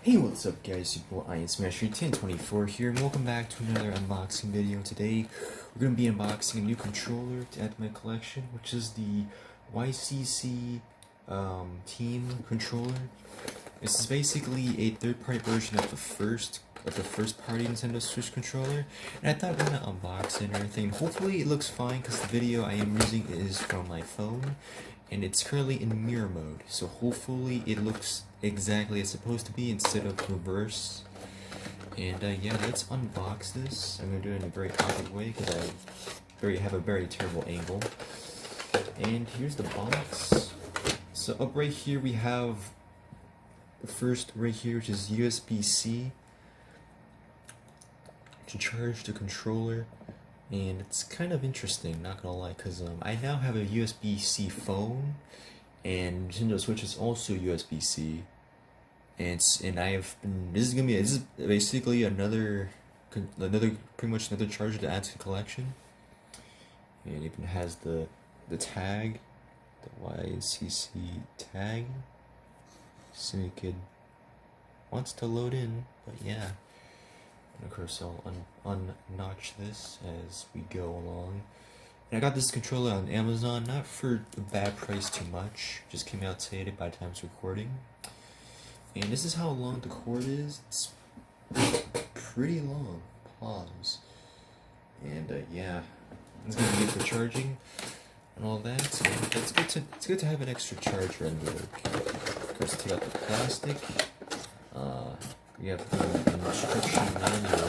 Hey, what's up guys, your boy IronSmasher 1024 here, and welcome back to another unboxing video. Today, we're going to be unboxing a new controller to add to my collection, which is the YCCTEAM controller. This is basically a third-party version of the first-party Nintendo Switch controller, and I thought we're going to unbox it and everything. Hopefully it looks fine, because the video I am using is from my phone, and it's currently in mirror mode, so hopefully it looks exactly as it's supposed to be instead of reverse. And yeah, let's unbox this. I'm gonna do it in a very awkward way because I have a very terrible angle. And here's the box. So up right here we have the first right here, which is USB-C to charge the controller. And it's kind of interesting, not gonna lie, because I now have a USB-C phone, and Nintendo Switch is also USB-C, and this is basically another pretty much another charger to add to the collection. And it even has the tag, the YCC tag, so you could wants to load in, but yeah. And of course I'll unnotch this as we go along. And I got this controller on Amazon, not for a bad price too much, just came out today by the time it's recording. And this is how long the cord is. It's pretty long. Pause. And yeah, it's gonna be good for charging and all that. So it's good to have an extra charger in there. Of course, take out the plastic. We have the instruction manual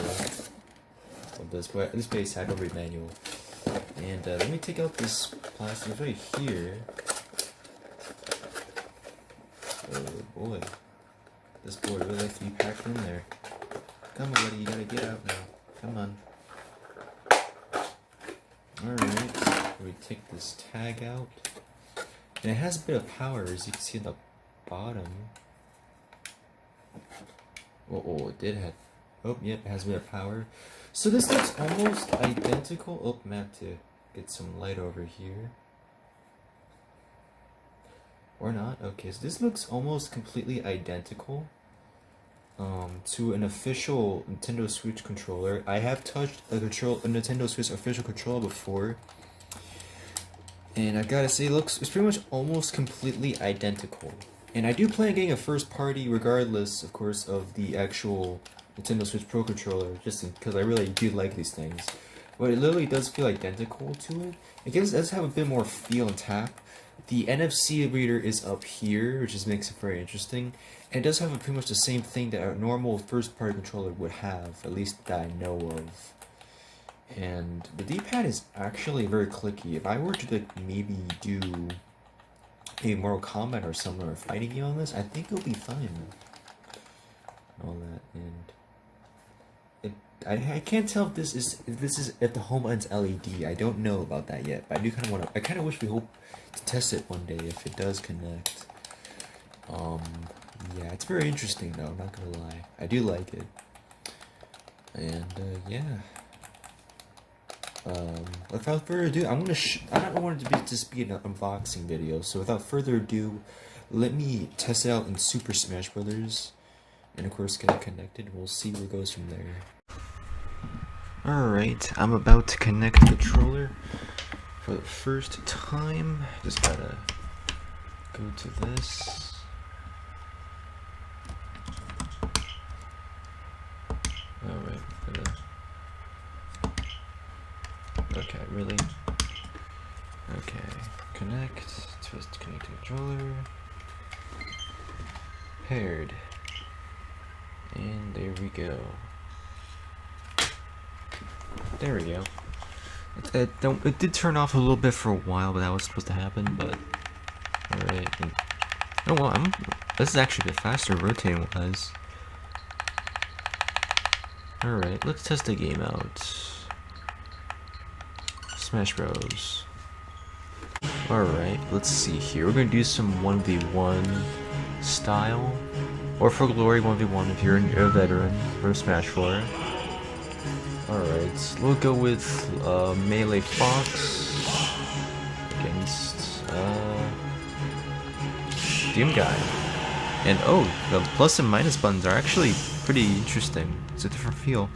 of this, but this base I don't read manual. And let me take out this plastic right here. Oh boy, this board really likes to be packed in there. Come on, buddy, you gotta get out now. Come on. Alright, we take this tag out. And it has a bit of power, as you can see at the bottom. Oh, it did have. Oh, yep, it has a bit of power. So this looks almost identical. Oh, I'm gonna have to get some light over here. Or not. Okay, so this looks almost completely identical to an official Nintendo Switch controller. I have touched a Nintendo Switch official controller before, and I gotta say, it's pretty much almost completely identical. And I do plan on getting a first party regardless, of course, of the actual Nintendo Switch Pro controller, just because I really do like these things. But it literally does feel identical to it. It does have a bit more feel and tap. The NFC reader is up here, which just makes it very interesting. And it does have pretty much the same thing that a normal first party controller would have, at least that I know of. And the D-pad is actually very clicky. If I were to maybe do a Mortal Kombat or something, or fighting game on this, I think it'll be fine. All that, and I can't tell if this is at the home buttons LED. I don't know about that yet, but I do kind of want to. I kind of wish we hope to test it one day if it does connect. Yeah, it's very interesting though. I'm not gonna lie, I do like it. And yeah. Without further ado, I don't want it to just be an unboxing video, so without further ado, let me test it out in Super Smash Brothers, and of course get it connected. We'll see where it goes from there. Alright, I'm about to connect the controller for the first time. Just gotta go to this. Alright, okay, really? Okay, connect, twist, connect to controller, paired, and there we go. There we go. It did turn off a little bit for a while, but that was supposed to happen, but alright. Oh well, this is actually a bit faster rotating wise. Alright, let's test the game out. Smash Bros. Alright, let's see here. We're gonna do some 1v1 style, or for glory 1v1 if you're a veteran for Smash 4. Alright, we'll go with Melee Fox against Doom Guy. And oh, the plus and minus buttons are actually pretty interesting. It's a different feel.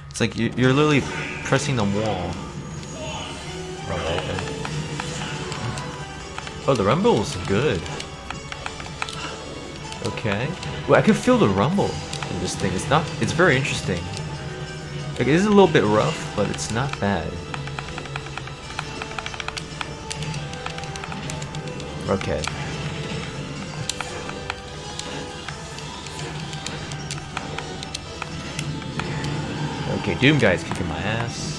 It's like you're literally pressing the wall. Alright. Oh, the rumble's good. Okay. Well, I can feel the rumble in this thing. It's very interesting. Like, it is a little bit rough, but it's not bad. Okay. Okay, Doom Guy's kicking my ass.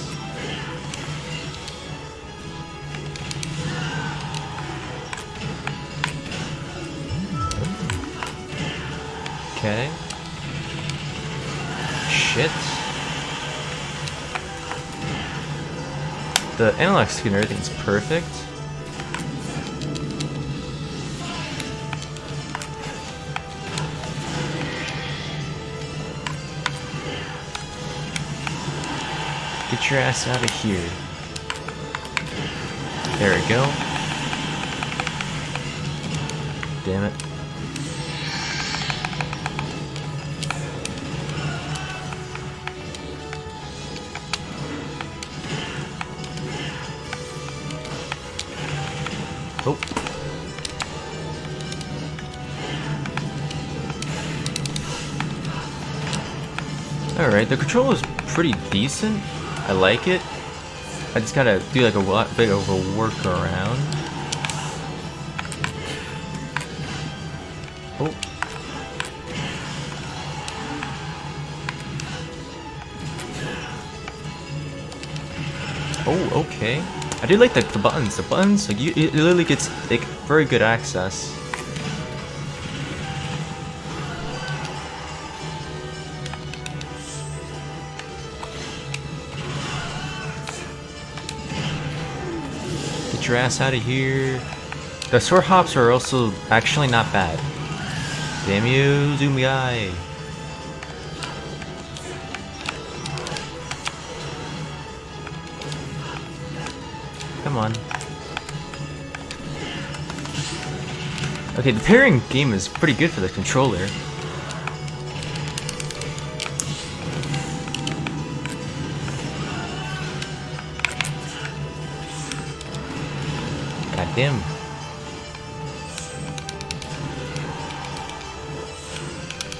Okay. Shit. The analog stick and everything's perfect. Get your ass out of here. There we go. Damn it. Oh. Alright, the control is pretty decent. I like it. I just gotta do like a bit of a workaround. Oh. Oh, okay. I do like the buttons. The buttons, like it literally gets like very good access. Get your ass out of here. The sword hops are also actually not bad. Damn you, Zoom guy. Come on. Okay, the pairing game is pretty good for the controller. God damn.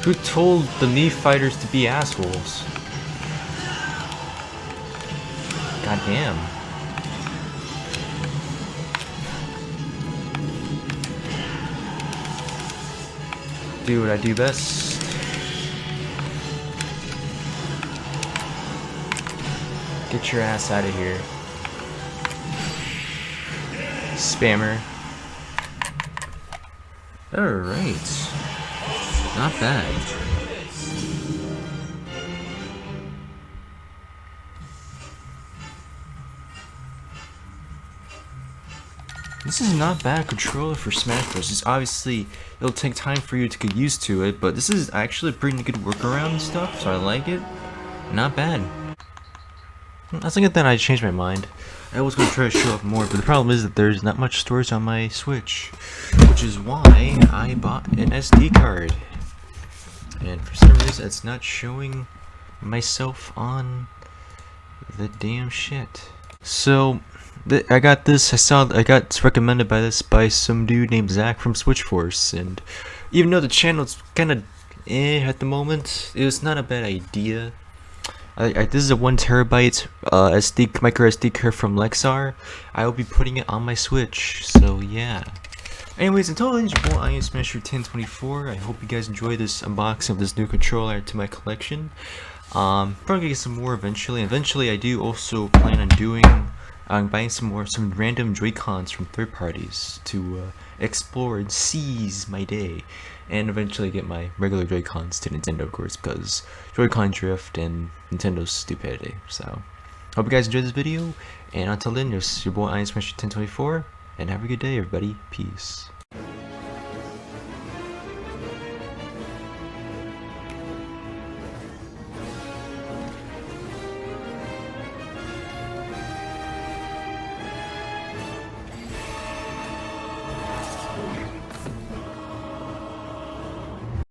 Who told the Mii fighters to be assholes? God damn. Do what I do best. Get your ass out of here. Spammer. Alright. Not bad. This is not bad controller for Smash Bros. It's obviously, it'll take time for you to get used to it, but this is actually a pretty good workaround and stuff, so I like it. Not bad. I was thinking that I changed my mind. I was going to try to show up more, but the problem is that there's not much storage on my Switch, which is why I bought an SD card. And for some reason, it's not showing myself on the damn shit. So, I got this. I got recommended by some dude named Zach from Switchforce, and even though the channel's kind of at the moment, it was not a bad idea. This is a 1 terabyte micro SD card from Lexar. I will be putting it on my Switch, so yeah. Anyways, until then, your boy IronSmasher 1024. I hope you guys enjoy this unboxing of this new controller to my collection. Probably gonna get some more eventually. Eventually, I do also plan on buying some random Joy-Cons from third parties to explore and seize my day, and eventually get my regular Joy-Cons to Nintendo, of course, because Joy-Con drift and Nintendo's stupidity. So, hope you guys enjoyed this video, and until then, it's your boy IronSmasher 1024, and have a good day, everybody. Peace.